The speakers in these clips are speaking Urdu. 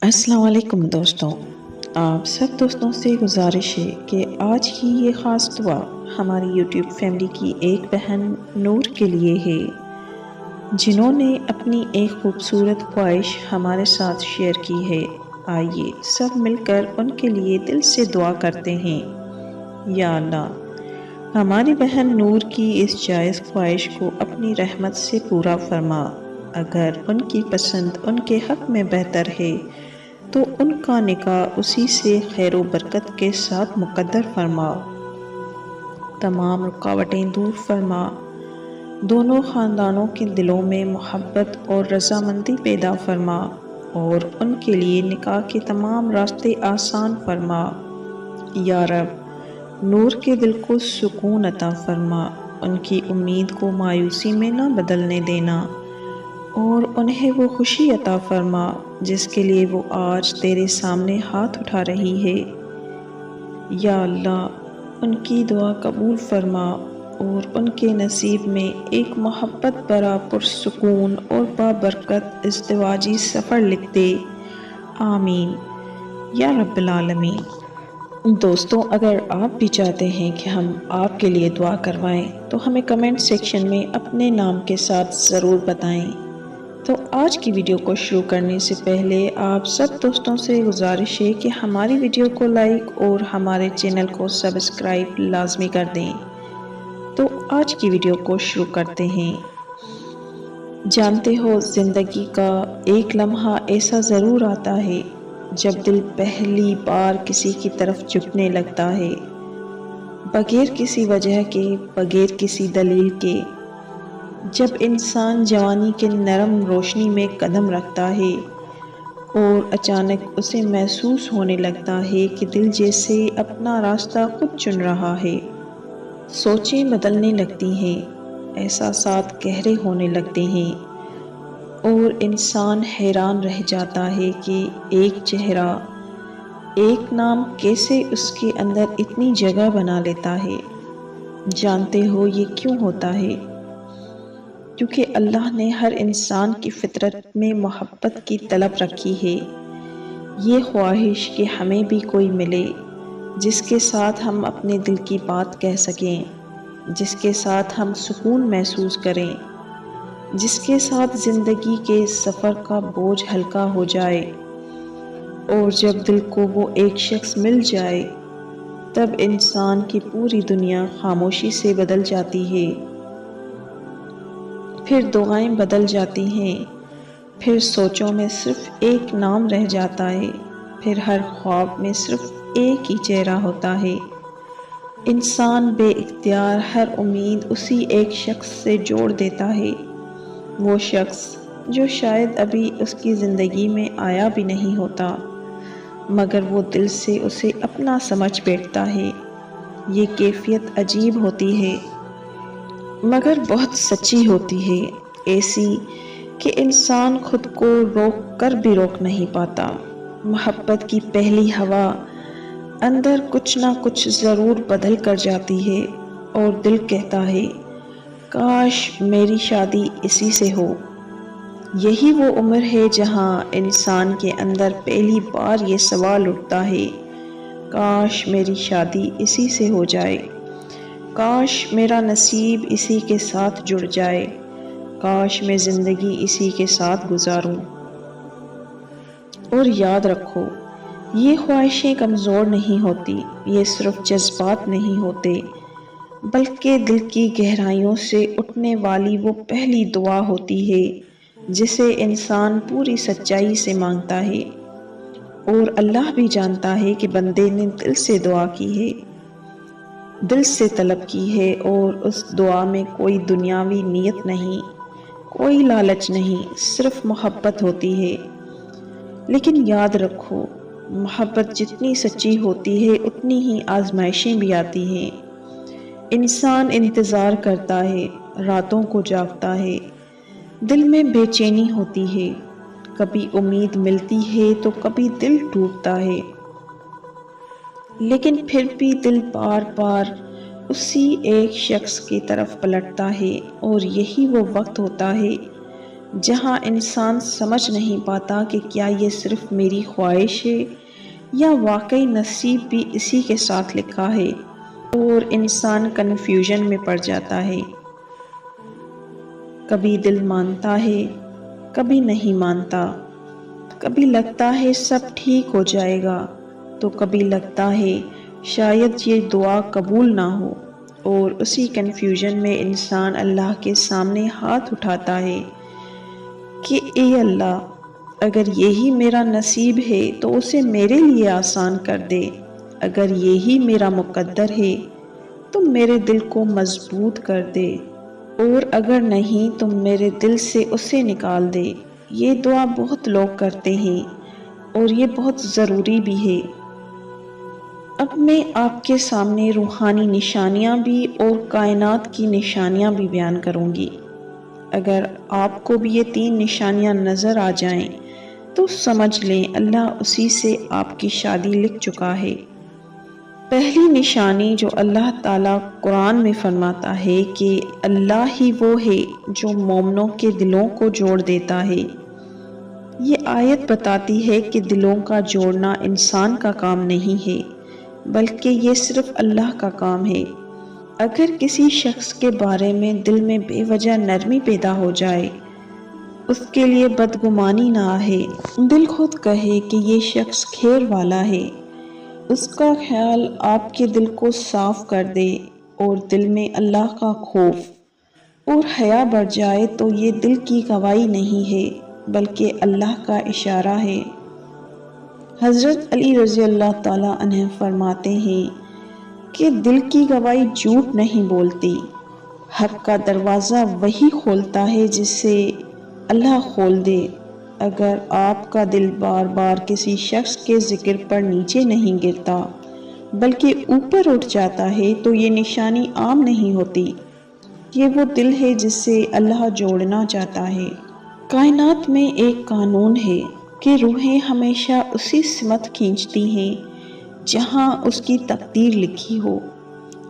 السلام علیکم دوستوں، آپ سب دوستوں سے گزارش ہے کہ آج کی یہ خاص دعا ہماری یوٹیوب فیملی کی ایک بہن نور کے لیے ہے، جنہوں نے اپنی ایک خوبصورت خواہش ہمارے ساتھ شیئر کی ہے۔ آئیے سب مل کر ان کے لیے دل سے دعا کرتے ہیں۔ یا اللہ، ہماری بہن نور کی اس جائز خواہش کو اپنی رحمت سے پورا فرما۔ اگر ان کی پسند ان کے حق میں بہتر ہے تو ان کا نکاح اسی سے خیر و برکت کے ساتھ مقدر فرما، تمام رکاوٹیں دور فرما، دونوں خاندانوں کے دلوں میں محبت اور رضامندی پیدا فرما اور ان کے لیے نکاح کے تمام راستے آسان فرما۔ یا رب، نور کے دل کو سکون عطا فرما، ان کی امید کو مایوسی میں نہ بدلنے دینا اور انہیں وہ خوشی عطا فرما جس کے لیے وہ آج تیرے سامنے ہاتھ اٹھا رہی ہے۔ یا اللہ، ان کی دعا قبول فرما اور ان کے نصیب میں ایک محبت بھرا پرسکون اور بابرکت ازدواجی سفر لکھ دے۔ آمین یا رب العالمین۔ دوستوں، اگر آپ بھی چاہتے ہیں کہ ہم آپ کے لیے دعا کروائیں تو ہمیں کمنٹ سیکشن میں اپنے نام کے ساتھ ضرور بتائیں۔ تو آج کی ویڈیو کو شروع کرنے سے پہلے آپ سب دوستوں سے گزارش ہے کہ ہماری ویڈیو کو لائک اور ہمارے چینل کو سبسکرائب لازمی کر دیں۔ تو آج کی ویڈیو کو شروع کرتے ہیں۔ جانتے ہو، زندگی کا ایک لمحہ ایسا ضرور آتا ہے جب دل پہلی بار کسی کی طرف جھکنے لگتا ہے، بغیر کسی وجہ کے، بغیر کسی دلیل کے۔ جب انسان جوانی کے نرم روشنی میں قدم رکھتا ہے اور اچانک اسے محسوس ہونے لگتا ہے کہ دل جیسے اپنا راستہ خود چن رہا ہے، سوچیں بدلنے لگتی ہیں، احساسات گہرے ہونے لگتے ہیں اور انسان حیران رہ جاتا ہے کہ ایک چہرہ، ایک نام کیسے اس کے اندر اتنی جگہ بنا لیتا ہے۔ جانتے ہو یہ کیوں ہوتا ہے؟ کیونکہ اللہ نے ہر انسان کی فطرت میں محبت کی طلب رکھی ہے، یہ خواہش کہ ہمیں بھی کوئی ملے جس کے ساتھ ہم اپنے دل کی بات کہہ سکیں، جس کے ساتھ ہم سکون محسوس کریں، جس کے ساتھ زندگی کے سفر کا بوجھ ہلکا ہو جائے۔ اور جب دل کو وہ ایک شخص مل جائے تب انسان کی پوری دنیا خاموشی سے بدل جاتی ہے، پھر دعائیں بدل جاتی ہیں، پھر سوچوں میں صرف ایک نام رہ جاتا ہے، پھر ہر خواب میں صرف ایک ہی چہرہ ہوتا ہے۔ انسان بے اختیار ہر امید اسی ایک شخص سے جوڑ دیتا ہے، وہ شخص جو شاید ابھی اس کی زندگی میں آیا بھی نہیں ہوتا، مگر وہ دل سے اسے اپنا سمجھ بیٹھتا ہے۔ یہ کیفیت عجیب ہوتی ہے مگر بہت سچی ہوتی ہے، ایسی کہ انسان خود کو روک کر بھی روک نہیں پاتا۔ محبت کی پہلی ہوا اندر کچھ نہ کچھ ضرور بدل کر جاتی ہے اور دل کہتا ہے، کاش میری شادی اسی سے ہو۔ یہی وہ عمر ہے جہاں انسان کے اندر پہلی بار یہ سوال اٹھتا ہے، کاش میری شادی اسی سے ہو جائے، کاش میرا نصیب اسی کے ساتھ جڑ جائے، کاش میں زندگی اسی کے ساتھ گزاروں۔ اور یاد رکھو، یہ خواہشیں کمزور نہیں ہوتی، یہ صرف جذبات نہیں ہوتے، بلکہ دل کی گہرائیوں سے اٹھنے والی وہ پہلی دعا ہوتی ہے جسے انسان پوری سچائی سے مانگتا ہے۔ اور اللہ بھی جانتا ہے کہ بندے نے دل سے دعا کی ہے، دل سے طلب کی ہے، اور اس دعا میں کوئی دنیاوی نیت نہیں، کوئی لالچ نہیں، صرف محبت ہوتی ہے۔ لیکن یاد رکھو، محبت جتنی سچی ہوتی ہے اتنی ہی آزمائشیں بھی آتی ہیں۔ انسان انتظار کرتا ہے، راتوں کو جاگتا ہے، دل میں بے چینی ہوتی ہے، کبھی امید ملتی ہے تو کبھی دل ٹوٹتا ہے، لیکن پھر بھی دل بار بار اسی ایک شخص کی طرف پلٹتا ہے۔ اور یہی وہ وقت ہوتا ہے جہاں انسان سمجھ نہیں پاتا کہ کیا یہ صرف میری خواہش ہے یا واقعی نصیب بھی اسی کے ساتھ لکھا ہے، اور انسان کنفیوژن میں پڑ جاتا ہے۔ کبھی دل مانتا ہے، کبھی نہیں مانتا، کبھی لگتا ہے سب ٹھیک ہو جائے گا، تو کبھی لگتا ہے شاید یہ دعا قبول نہ ہو، اور اسی کنفیوژن میں انسان اللہ کے سامنے ہاتھ اٹھاتا ہے کہ اے اللہ، اگر یہی میرا نصیب ہے تو اسے میرے لیے آسان کر دے، اگر یہی میرا مقدر ہے تو میرے دل کو مضبوط کر دے، اور اگر نہیں تو میرے دل سے اسے نکال دے۔ یہ دعا بہت لوگ کرتے ہیں اور یہ بہت ضروری بھی ہے۔ اب میں آپ کے سامنے روحانی نشانیاں بھی اور کائنات کی نشانیاں بھی بیان کروں گی۔ اگر آپ کو بھی یہ 3 نشانیاں نظر آ جائیں تو سمجھ لیں اللہ اسی سے آپ کی شادی لکھ چکا ہے۔ پہلی نشانی جو اللہ تعالیٰ قرآن میں فرماتا ہے کہ اللہ ہی وہ ہے جو مومنوں کے دلوں کو جوڑ دیتا ہے۔ یہ آیت بتاتی ہے کہ دلوں کا جوڑنا انسان کا کام نہیں ہے، بلکہ یہ صرف اللہ کا کام ہے۔ اگر کسی شخص کے بارے میں دل میں بے وجہ نرمی پیدا ہو جائے، اس کے لیے بدگمانی نہ آئے، دل خود کہے کہ یہ شخص خیر والا ہے، اس کا خیال آپ کے دل کو صاف کر دے اور دل میں اللہ کا خوف اور حیا بڑھ جائے، تو یہ دل کی گواہی نہیں ہے بلکہ اللہ کا اشارہ ہے۔ حضرت علی رضی اللہ تعالیٰ عنہ فرماتے ہیں کہ دل کی گواہی جھوٹ نہیں بولتی، حق کا دروازہ وہی کھولتا ہے جسے اللہ کھول دے۔ اگر آپ کا دل بار بار کسی شخص کے ذکر پر نیچے نہیں گرتا بلکہ اوپر اٹھ جاتا ہے تو یہ نشانی عام نہیں ہوتی، یہ وہ دل ہے جس سے اللہ جوڑنا چاہتا ہے۔ کائنات میں ایک قانون ہے کہ روحیں ہمیشہ اسی سمت کھینچتی ہیں جہاں اس کی تقدیر لکھی ہو۔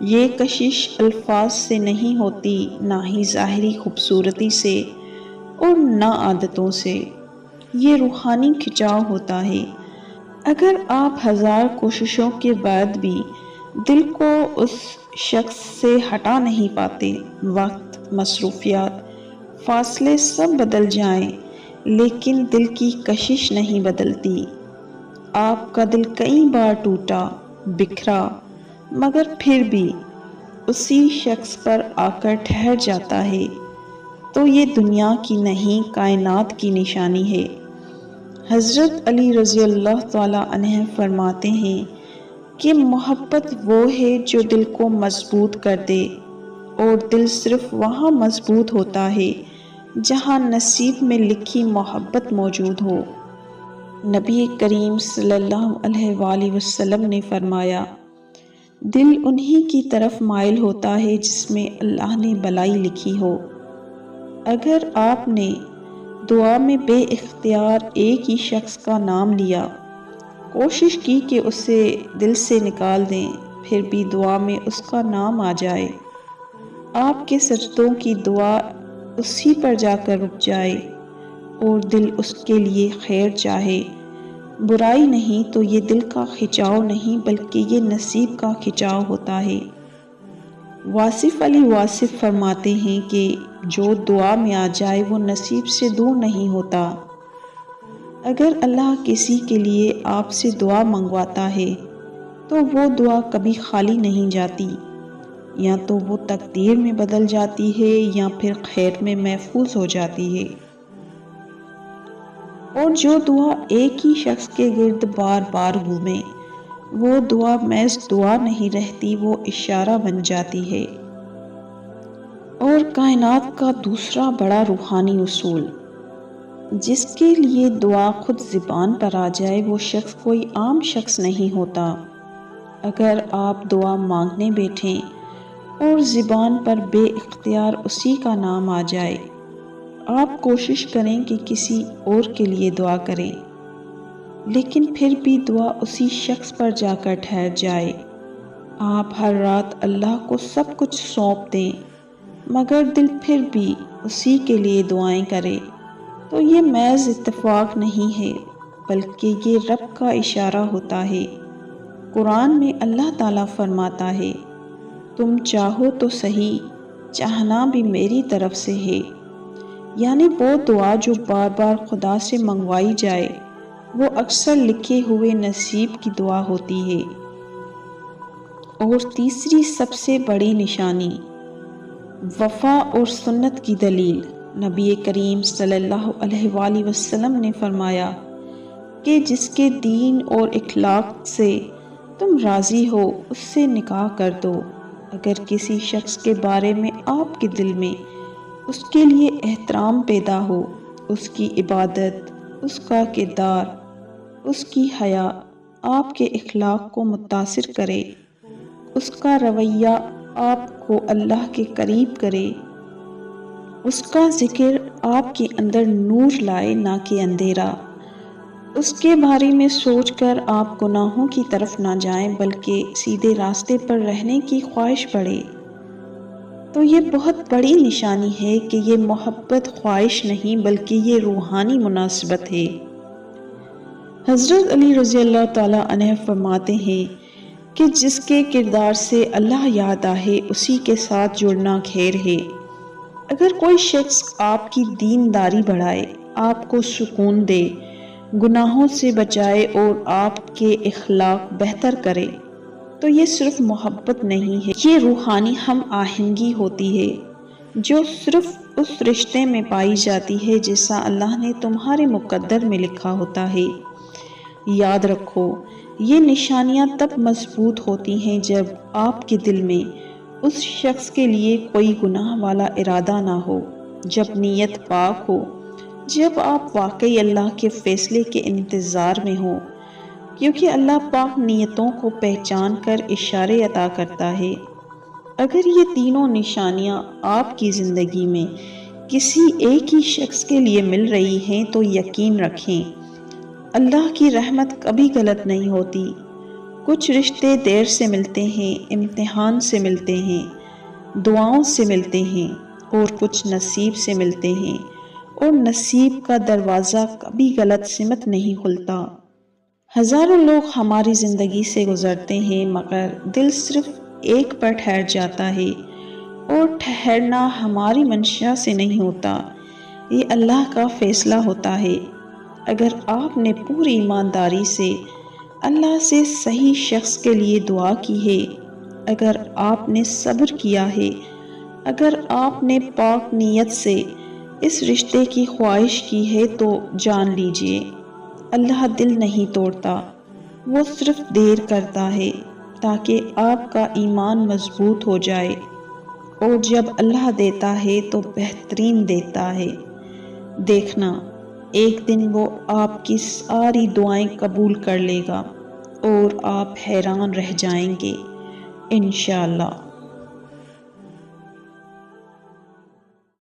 یہ کشش الفاظ سے نہیں ہوتی، نہ ہی ظاہری خوبصورتی سے اور نہ عادتوں سے، یہ روحانی کھچاؤ ہوتا ہے۔ اگر آپ 1000 کوششوں کے بعد بھی دل کو اس شخص سے ہٹا نہیں پاتے، وقت، مصروفیات، فاصلے سب بدل جائیں لیکن دل کی کشش نہیں بدلتی۔ آپ کا دل کئی بار ٹوٹا، بکھرا، مگر پھر بھی اسی شخص پر آ کر ٹھہر جاتا ہے، تو یہ دنیا کی نہیں کائنات کی نشانی ہے۔ حضرت علی رضی اللہ تعالیٰ عنہ فرماتے ہیں کہ محبت وہ ہے جو دل کو مضبوط کر دے، اور دل صرف وہاں مضبوط ہوتا ہے جہاں نصیب میں لکھی محبت موجود ہو۔ نبی کریم صلی اللہ علیہ وآلہ وسلم نے فرمایا، دل انہی کی طرف مائل ہوتا ہے جس میں اللہ نے بلائی لکھی ہو۔ اگر آپ نے دعا میں بے اختیار ایک ہی شخص کا نام لیا، کوشش کی کہ اسے دل سے نکال دیں، پھر بھی دعا میں اس کا نام آ جائے، آپ کے سجدوں کی دعا اسی پر جا کر رک جائے اور دل اس کے لیے خیر چاہے، برائی نہیں، تو یہ دل کا کھچاؤ نہیں بلکہ یہ نصیب کا کھچاؤ ہوتا ہے۔ واصف علی واصف فرماتے ہیں کہ جو دعا میں آ جائے وہ نصیب سے دور نہیں ہوتا۔ اگر اللہ کسی کے لیے آپ سے دعا منگواتا ہے تو وہ دعا کبھی خالی نہیں جاتی، یا تو وہ تقدیر میں بدل جاتی ہے یا پھر خیر میں محفوظ ہو جاتی ہے۔ اور جو دعا ایک ہی شخص کے گرد بار بار گھومے، وہ دعا محض دعا نہیں رہتی، وہ اشارہ بن جاتی ہے۔ اور کائنات کا دوسرا بڑا روحانی اصول، جس کے لیے دعا خود زبان پر آ جائے وہ شخص کوئی عام شخص نہیں ہوتا۔ اگر آپ دعا مانگنے بیٹھیں اور زبان پر بے اختیار اسی کا نام آ جائے، آپ کوشش کریں کہ کسی اور کے لیے دعا کریں، لیکن پھر بھی دعا اسی شخص پر جا کر ٹھہر جائے، آپ ہر رات اللہ کو سب کچھ سونپ دیں مگر دل پھر بھی اسی کے لیے دعائیں کرے، تو یہ محض اتفاق نہیں ہے بلکہ یہ رب کا اشارہ ہوتا ہے۔ قرآن میں اللہ تعالیٰ فرماتا ہے، تم چاہو تو صحیح، چاہنا بھی میری طرف سے ہے۔ یعنی وہ دعا جو بار بار خدا سے منگوائی جائے وہ اکثر لکھے ہوئے نصیب کی دعا ہوتی ہے۔ اور تیسری سب سے بڑی نشانی، وفا اور سنت کی دلیل، نبی کریم صلی اللہ علیہ وآلہ وسلم نے فرمایا کہ جس کے دین اور اخلاق سے تم راضی ہو اس سے نکاح کر دو۔ اگر کسی شخص کے بارے میں آپ کے دل میں اس کے لیے احترام پیدا ہو، اس کی عبادت، اس کا کردار، اس کی حیا آپ کے اخلاق کو متاثر کرے، اس کا رویہ آپ کو اللہ کے قریب کرے، اس کا ذکر آپ کے اندر نور لائے نہ کہ اندھیرا، اس کے بارے میں سوچ کر آپ گناہوں کی طرف نہ جائیں بلکہ سیدھے راستے پر رہنے کی خواہش بڑھے، تو یہ بہت بڑی نشانی ہے کہ یہ محبت خواہش نہیں بلکہ یہ روحانی مناسبت ہے۔ حضرت علی رضی اللہ تعالیٰ عنہ فرماتے ہیں کہ جس کے کردار سے اللہ یاد آئے اسی کے ساتھ جڑنا خیر ہے۔ اگر کوئی شخص آپ کی دینداری بڑھائے، آپ کو سکون دے، گناہوں سے بچائے اور آپ کے اخلاق بہتر کرے تو یہ صرف محبت نہیں ہے، یہ روحانی ہم آہنگی ہوتی ہے جو صرف اس رشتے میں پائی جاتی ہے جیسا اللہ نے تمہارے مقدر میں لکھا ہوتا ہے۔ یاد رکھو، یہ نشانیاں تب مضبوط ہوتی ہیں جب آپ کے دل میں اس شخص کے لیے کوئی گناہ والا ارادہ نہ ہو، جب نیت پاک ہو، جب آپ واقعی اللہ کے فیصلے کے انتظار میں ہوں، کیونکہ اللہ پاک نیتوں کو پہچان کر اشارے عطا کرتا ہے۔ اگر یہ تینوں نشانیاں آپ کی زندگی میں کسی ایک ہی شخص کے لیے مل رہی ہیں تو یقین رکھیں، اللہ کی رحمت کبھی غلط نہیں ہوتی۔ کچھ رشتے دیر سے ملتے ہیں، امتحان سے ملتے ہیں، دعاؤں سے ملتے ہیں، اور کچھ نصیب سے ملتے ہیں، اور نصیب کا دروازہ کبھی غلط سمت نہیں کھلتا۔ ہزاروں لوگ ہماری زندگی سے گزرتے ہیں مگر دل صرف ایک پر ٹھہر جاتا ہے، اور ٹھہرنا ہماری منشا سے نہیں ہوتا، یہ اللہ کا فیصلہ ہوتا ہے۔ اگر آپ نے پوری ایمانداری سے اللہ سے صحیح شخص کے لیے دعا کی ہے، اگر آپ نے صبر کیا ہے، اگر آپ نے پاک نیت سے اس رشتے کی خواہش کی ہے تو جان لیجئے اللہ دل نہیں توڑتا، وہ صرف دیر کرتا ہے تاکہ آپ کا ایمان مضبوط ہو جائے، اور جب اللہ دیتا ہے تو بہترین دیتا ہے۔ دیکھنا، ایک دن وہ آپ کی ساری دعائیں قبول کر لے گا اور آپ حیران رہ جائیں گے، انشاءاللہ۔